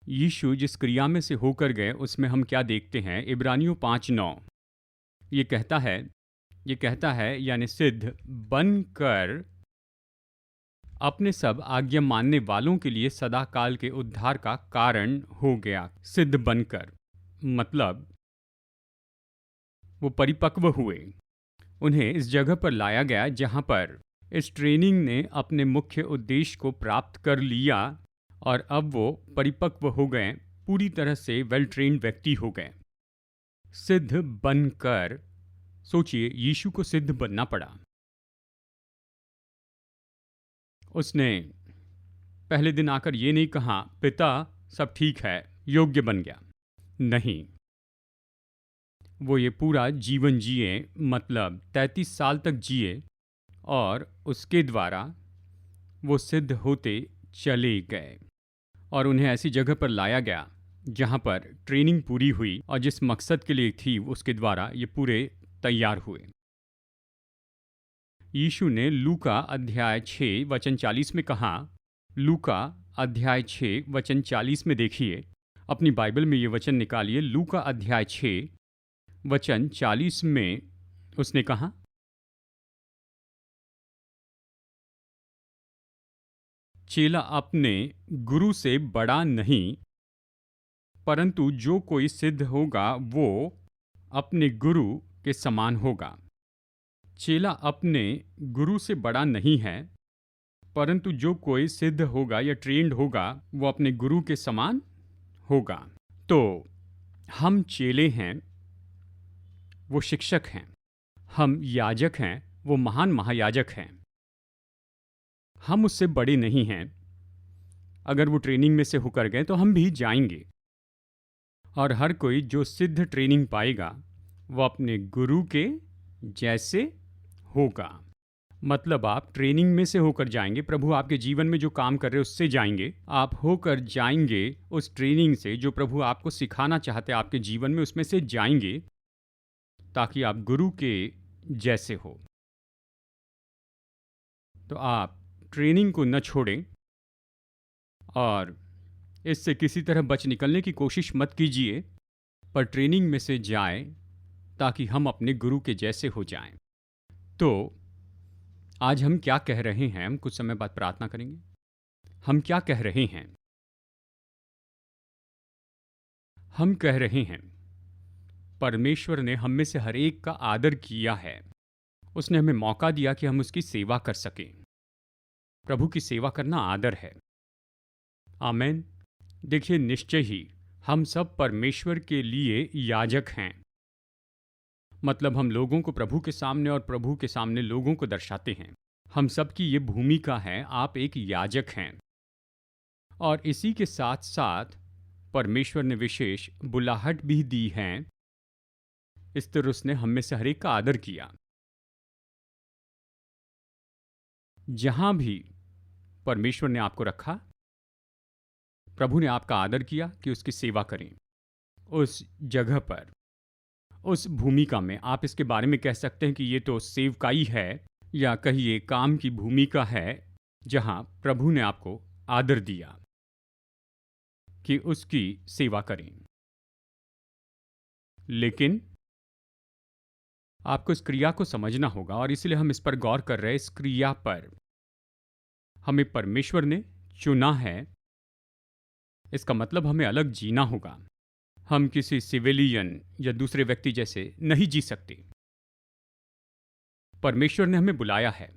यीशु जिस क्रिया में से होकर गए उसमें हम क्या देखते हैं? इब्रानियों 5:9 ये कहता है यानी सिद्ध बनकर अपने सब आज्ञा मानने वालों के लिए सदा काल के उद्धार का कारण हो गया। सिद्ध बनकर मतलब वो परिपक्व हुए, उन्हें इस जगह पर लाया गया जहां पर इस ट्रेनिंग ने अपने मुख्य उद्देश्य को प्राप्त कर लिया और अब वो परिपक्व हो गए, पूरी तरह से वेल ट्रेन्ड व्यक्ति हो गए। सिद्ध बनकर, सोचिए यीशु को सिद्ध बनना पड़ा। उसने पहले दिन आकर ये नहीं कहा पिता सब ठीक है, योग्य बन गया। नहीं, वो ये पूरा जीवन जिए, मतलब 33 साल तक जिए और उसके द्वारा वो सिद्ध होते चले गए और उन्हें ऐसी जगह पर लाया गया जहाँ पर ट्रेनिंग पूरी हुई और जिस मकसद के लिए थी उसके द्वारा ये पूरे तैयार हुए। यीशु ने लूका अध्याय 6 वचन 40 में कहा, लूका अध्याय 6 वचन 40 में देखिए, अपनी बाइबल में ये वचन निकालिए। लूका अध्याय 6 वचन 40 में उसने कहा, चेला अपने गुरु से बड़ा नहीं, परंतु जो कोई सिद्ध होगा वो अपने गुरु के समान होगा। चेला अपने गुरु से बड़ा नहीं है, परंतु जो कोई सिद्ध होगा या ट्रेंड होगा वो अपने गुरु के समान होगा। तो हम चेले हैं, वो शिक्षक हैं। हम याजक हैं, वो महान महायाजक हैं। हम उससे बड़े नहीं हैं। अगर वो ट्रेनिंग में से होकर गए तो हम भी जाएंगे। और हर कोई जो सिद्ध ट्रेनिंग पाएगा वो अपने गुरु के जैसे होगा। मतलब आप ट्रेनिंग में से होकर जाएंगे, प्रभु आपके जीवन में जो काम कर रहे हैं उससे जाएंगे। आप होकर जाएंगे उस ट्रेनिंग से, जो प्रभु आपको सिखाना चाहते हैं आपके जीवन में उसमें से जाएंगे, ताकि आप गुरु के जैसे हो। तो आप ट्रेनिंग को न छोड़ें और इससे किसी तरह बच निकलने की कोशिश मत कीजिए, पर ट्रेनिंग में से जाएं ताकि हम अपने गुरु के जैसे हो जाएं। तो आज हम क्या कह रहे हैं, हम कुछ समय बाद प्रार्थना करेंगे। हम क्या कह रहे हैं? हम कह रहे हैं परमेश्वर ने हम में से हर एक का आदर किया है। उसने हमें मौका दिया कि हम उसकी सेवा कर सकें। प्रभु की सेवा करना आदर है। आमेन। देखिए, निश्चय ही हम सब परमेश्वर के लिए याजक हैं। मतलब हम लोगों को प्रभु के सामने और प्रभु के सामने लोगों को दर्शाते हैं। हम सब की ये भूमिका है। आप एक याजक हैं। और इसी के साथ साथ परमेश्वर ने विशेष बुलाहट भी दी है। इस तरह उसने हम में से हर एक का आदर किया। जहां भी परमेश्वर ने आपको रखा, प्रभु ने आपका आदर किया कि उसकी सेवा करें। उस जगह पर, उस भूमिका में, आप इसके बारे में कह सकते हैं कि ये तो सेवकाई है, या कहिए काम की भूमिका है, जहां प्रभु ने आपको आदर दिया कि उसकी सेवा करें। लेकिन आपको इस क्रिया को समझना होगा, और इसलिए हम इस पर गौर कर रहे हैं। इस क्रिया पर हमें परमेश्वर ने चुना है। इसका मतलब हमें अलग जीना होगा। हम किसी सिविलियन या दूसरे व्यक्ति जैसे नहीं जी सकते। परमेश्वर ने हमें बुलाया है।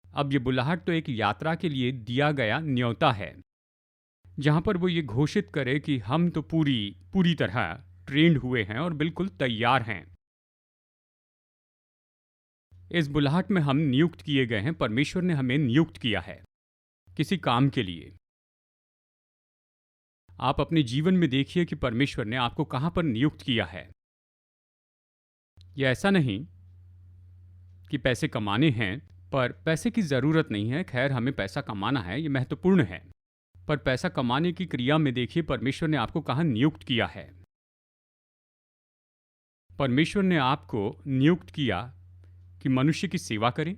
अब ये बुलाहट तो एक यात्रा के लिए दिया गया न्योता है, जहां पर वो ये घोषित करे कि हम तो पूरी तरह ट्रेंड हुए हैं और बिल्कुल तैयार हैं। इस बुलाहट में हम नियुक्त किए गए हैं। परमेश्वर ने हमें नियुक्त किया है किसी काम के लिए। आप अपने जीवन में देखिए कि परमेश्वर ने आपको कहां पर नियुक्त किया है। यह ऐसा नहीं कि पैसे कमाने हैं, पर पैसे की जरूरत नहीं है। खैर, हमें पैसा कमाना है, यह महत्वपूर्ण है। पर पैसा कमाने की क्रिया में देखिए परमेश्वर ने आपको कहां नियुक्त किया है। परमेश्वर ने आपको नियुक्त किया कि मनुष्य की सेवा करें।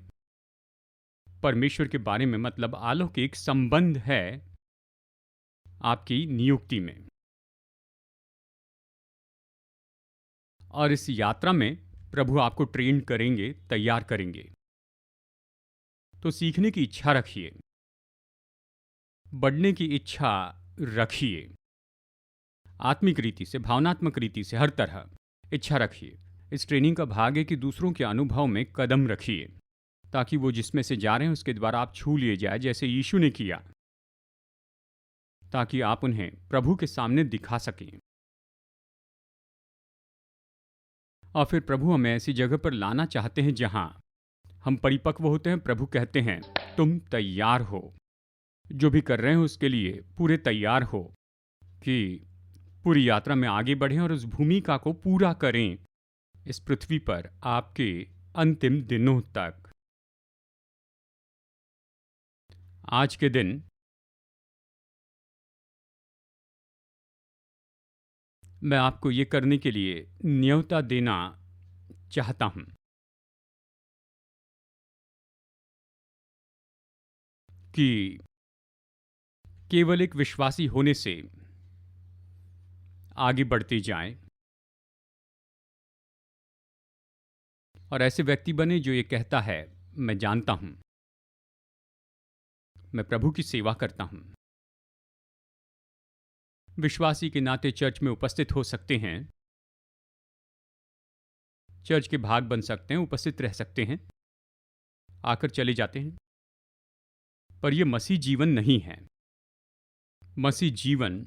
परमेश्वर के बारे में मतलब अलौकिक संबंध है आपकी नियुक्ति में। और इस यात्रा में प्रभु आपको ट्रेन करेंगे, तैयार करेंगे। तो सीखने की इच्छा रखिए, बढ़ने की इच्छा रखिए, आत्मिक रीति से, भावनात्मक रीति से, हर तरह इच्छा रखिए। इस ट्रेनिंग का भाग है कि दूसरों के अनुभव में कदम रखिए, ताकि वो जिसमें से जा रहे हैं उसके द्वारा आप छू लिए जाए, जैसे यीशु ने किया, ताकि आप उन्हें प्रभु के सामने दिखा सकें। और फिर प्रभु हमें ऐसी जगह पर लाना चाहते हैं जहां हम परिपक्व होते हैं। प्रभु कहते हैं तुम तैयार हो, जो भी कर रहे हो उसके लिए पूरे तैयार हो, कि पूरी यात्रा में आगे बढ़ें और उस भूमिका को पूरा करें इस पृथ्वी पर आपके अंतिम दिनों तक। आज के दिन मैं आपको ये करने के लिए न्योता देना चाहता हूं कि केवल एक विश्वासी होने से आगे बढ़ते जाएं और ऐसे व्यक्ति बने जो ये कहता है मैं जानता हूं, मैं प्रभु की सेवा करता हूं। विश्वासी के नाते चर्च में उपस्थित हो सकते हैं, चर्च के भाग बन सकते हैं, उपस्थित रह सकते हैं, आकर चले जाते हैं, पर यह मसीह जीवन नहीं है। मसीह जीवन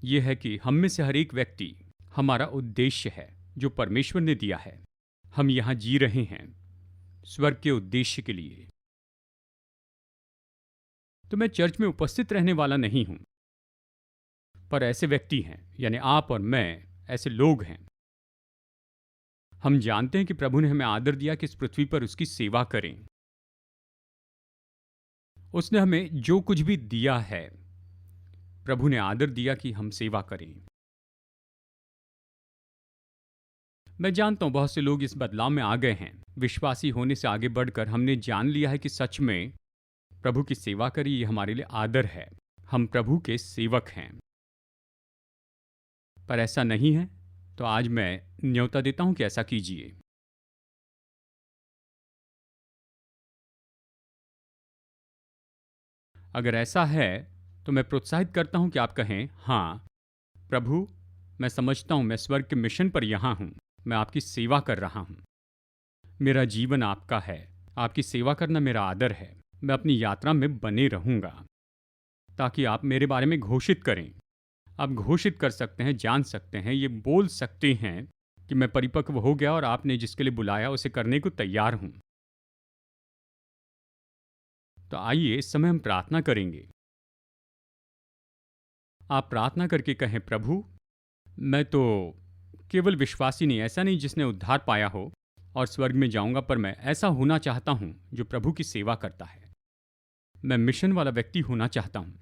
ये है कि हम में से हर एक व्यक्ति हमारा उद्देश्य है जो परमेश्वर ने दिया है। हम यहाँ जी रहे हैं स्वर्ग के उद्देश्य के लिए। तो मैं चर्च में उपस्थित रहने वाला नहीं हूं, पर ऐसे व्यक्ति हैं, यानी आप और मैं ऐसे लोग हैं। हम जानते हैं कि प्रभु ने हमें आदर दिया कि इस पृथ्वी पर उसकी सेवा करें। उसने हमें जो कुछ भी दिया है, प्रभु ने आदर दिया कि हम सेवा करें। मैं जानता हूं बहुत से लोग इस बदलाव में आ गए हैं। विश्वासी होने से आगे बढ़कर हमने जान लिया है कि सच में प्रभु की सेवा करी, ये हमारे लिए आदर है। हम प्रभु के सेवक हैं। पर ऐसा नहीं है तो आज मैं न्योता देता हूं कि ऐसा कीजिए। अगर ऐसा है तो मैं प्रोत्साहित करता हूं कि आप कहें, हाँ प्रभु, मैं समझता हूं मैं स्वर्ग के मिशन पर यहां हूं, मैं आपकी सेवा कर रहा हूं, मेरा जीवन आपका है, आपकी सेवा करना मेरा आदर है। मैं अपनी यात्रा में बने रहूंगा ताकि आप मेरे बारे में घोषित करें। आप घोषित कर सकते हैं, जान सकते हैं, ये बोल सकते हैं कि मैं परिपक्व हो गया और आपने जिसके लिए बुलाया उसे करने को तैयार हूं। तो आइए इस समय हम प्रार्थना करेंगे। आप प्रार्थना करके कहें, प्रभु, मैं तो केवल विश्वासी नहीं, ऐसा नहीं जिसने उद्धार पाया हो और स्वर्ग में जाऊंगा, पर मैं ऐसा होना चाहता हूं जो प्रभु की सेवा करता है। मैं मिशन वाला व्यक्ति होना चाहता हूं,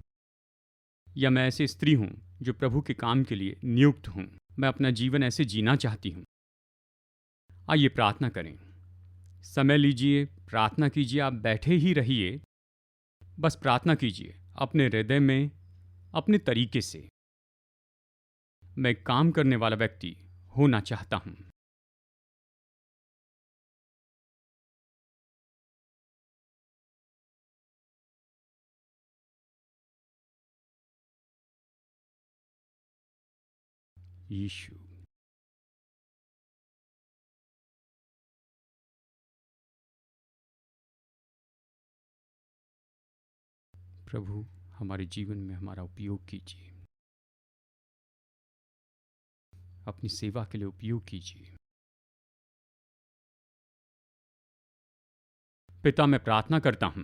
या मैं ऐसी स्त्री हूं जो प्रभु के काम के लिए नियुक्त हूं। मैं अपना जीवन ऐसे जीना चाहती हूं। आइए प्रार्थना करें। समय लीजिए, प्रार्थना कीजिए। आप बैठे ही रहिए, बस प्रार्थना कीजिए अपने हृदय में, अपने तरीके से। मैं काम करने वाला व्यक्ति होना चाहता हूं। यीशु, प्रभु हमारे जीवन में हमारा उपयोग कीजिए, अपनी सेवा के लिए उपयोग कीजिए। पिता, मैं प्रार्थना करता हूं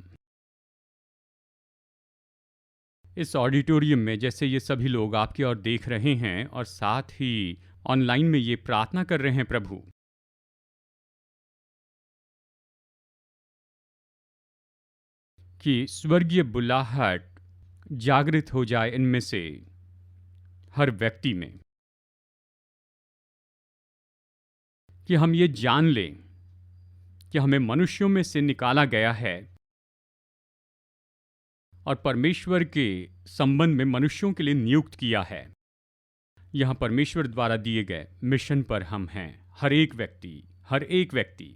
इस ऑडिटोरियम में जैसे ये सभी लोग आपकी ओर देख रहे हैं और साथ ही ऑनलाइन में ये प्रार्थना कर रहे हैं, प्रभु, कि स्वर्गीय बुलाहट जागृत हो जाए इनमें से हर व्यक्ति में, कि हम ये जान लें कि हमें मनुष्यों में से निकाला गया है और परमेश्वर के संबंध में मनुष्यों के लिए नियुक्त किया है। यहाँ परमेश्वर द्वारा दिए गए मिशन पर हम हैं, हर एक व्यक्ति, हर एक व्यक्ति।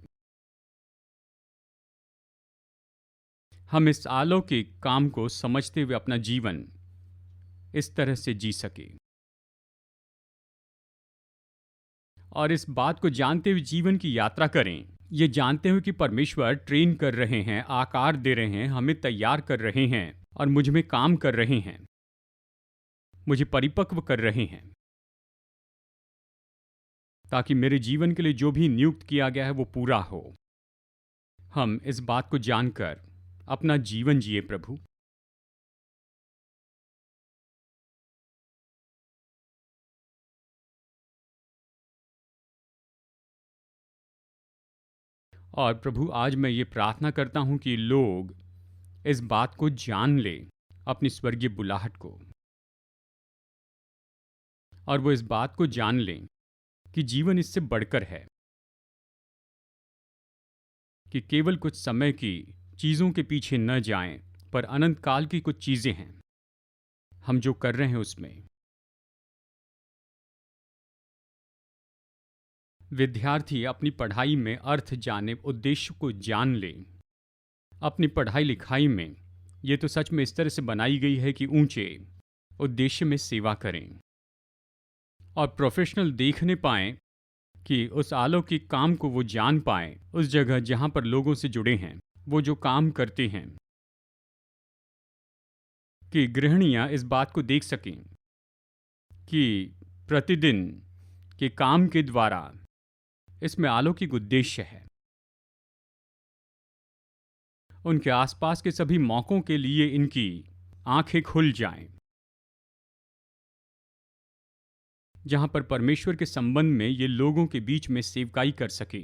हम इस अलौकिक काम को समझते हुए अपना जीवन इस तरह से जी सके और इस बात को जानते हुए जीवन की यात्रा करें, ये जानते हुए कि परमेश्वर ट्रेन कर रहे हैं, आकार दे रहे हैं, हमें तैयार कर रहे हैं और मुझ में काम कर रहे हैं, मुझे परिपक्व कर रहे हैं, ताकि मेरे जीवन के लिए जो भी नियुक्त किया गया है वो पूरा हो। हम इस बात को जानकर अपना जीवन जिए, प्रभु। और प्रभु, आज मैं ये प्रार्थना करता हूं कि लोग इस बात को जान ले, अपनी स्वर्गीय बुलाहट को, और वो इस बात को जान लें कि जीवन इससे बढ़कर है, कि केवल कुछ समय की चीज़ों के पीछे न जाएं, पर अनंत काल की कुछ चीज़ें हैं हम जो कर रहे हैं उसमें। विद्यार्थी अपनी पढ़ाई में अर्थ जाने, उद्देश्य को जान लें। अपनी पढ़ाई लिखाई में ये तो सच में इस तरह से बनाई गई है कि ऊंचे उद्देश्य में सेवा करें और प्रोफेशनल देखने पाएं कि उस अलौकिक काम को वो जान पाएं, उस जगह जहां पर लोगों से जुड़े हैं, वो जो काम करते हैं, कि गृहिणियां इस बात को देख सकें कि प्रतिदिन के काम के द्वारा इसमें अलौकिक उद्देश्य है। उनके आसपास के सभी मौकों के लिए इनकी आंखें खुल जाएं, जहां पर परमेश्वर के संबंध में ये लोगों के बीच में सेवकाई कर सके,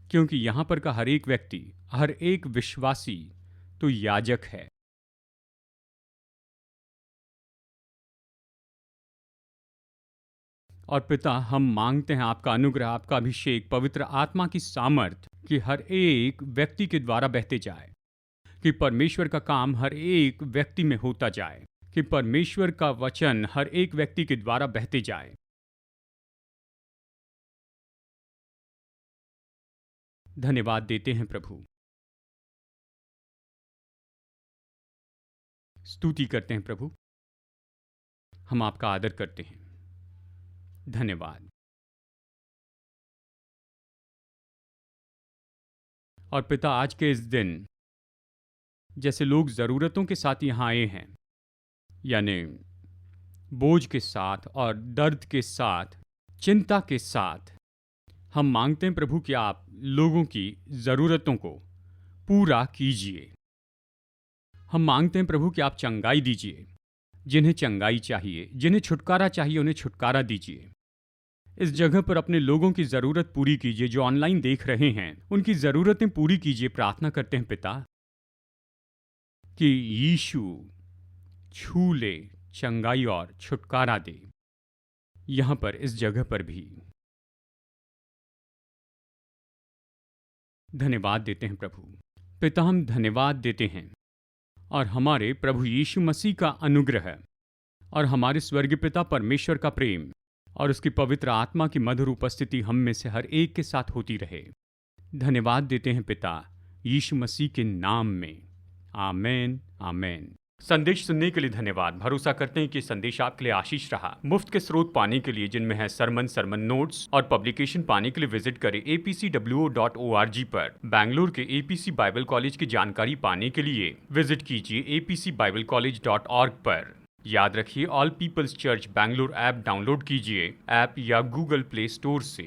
क्योंकि यहां पर का हर एक व्यक्ति, हर एक विश्वासी तो याजक है। और पिता, हम मांगते हैं आपका अनुग्रह, आपका अभिषेक, पवित्र आत्मा की सामर्थ कि हर एक व्यक्ति के द्वारा बहते जाए, कि परमेश्वर का काम हर एक व्यक्ति में होता जाए, कि परमेश्वर का वचन हर एक व्यक्ति के द्वारा बहते जाए। धन्यवाद देते हैं प्रभु, स्तुति करते हैं प्रभु, हम आपका आदर करते हैं। धन्यवाद। और पिता, आज के इस दिन जैसे लोग ज़रूरतों के साथ यहाँ आए हैं, यानी बोझ के साथ और दर्द के साथ, चिंता के साथ, हम मांगते हैं प्रभु कि आप लोगों की ज़रूरतों को पूरा कीजिए। हम मांगते हैं प्रभु कि आप चंगाई दीजिए, जिन्हें चंगाई चाहिए, जिन्हें छुटकारा चाहिए, उन्हें छुटकारा दीजिए। इस जगह पर अपने लोगों की ज़रूरत पूरी कीजिए, जो ऑनलाइन देख रहे हैं उनकी ज़रूरतें पूरी कीजिए। प्रार्थना करते हैं पिता कि यीशु छू ले, चंगाई और छुटकारा दे, यहाँ पर इस जगह पर भी। धन्यवाद देते हैं प्रभु। पिता, हम धन्यवाद देते हैं और हमारे प्रभु यीशु मसीह का अनुग्रह और हमारे स्वर्गीय पिता परमेश्वर का प्रेम और उसकी पवित्र आत्मा की मधुर उपस्थिति हम में से हर एक के साथ होती रहे। धन्यवाद देते हैं पिता, यीशु मसीह के नाम में। आमेन, आमेन। संदेश सुनने के लिए धन्यवाद। भरोसा करते हैं कि संदेश आपके लिए आशीष रहा। मुफ्त के स्रोत पाने के लिए, जिनमें है सरमन नोट्स और पब्लिकेशन, पाने के लिए विजिट करें apcwo.org पर। बैंगलोर के एपीसी बाइबल कॉलेज की जानकारी पाने के लिए विजिट कीजिए apcbiblecollege.org पर। याद रखिए, All People's Church Bangalore app download कीजिए ऐप या गूगल प्ले स्टोर से।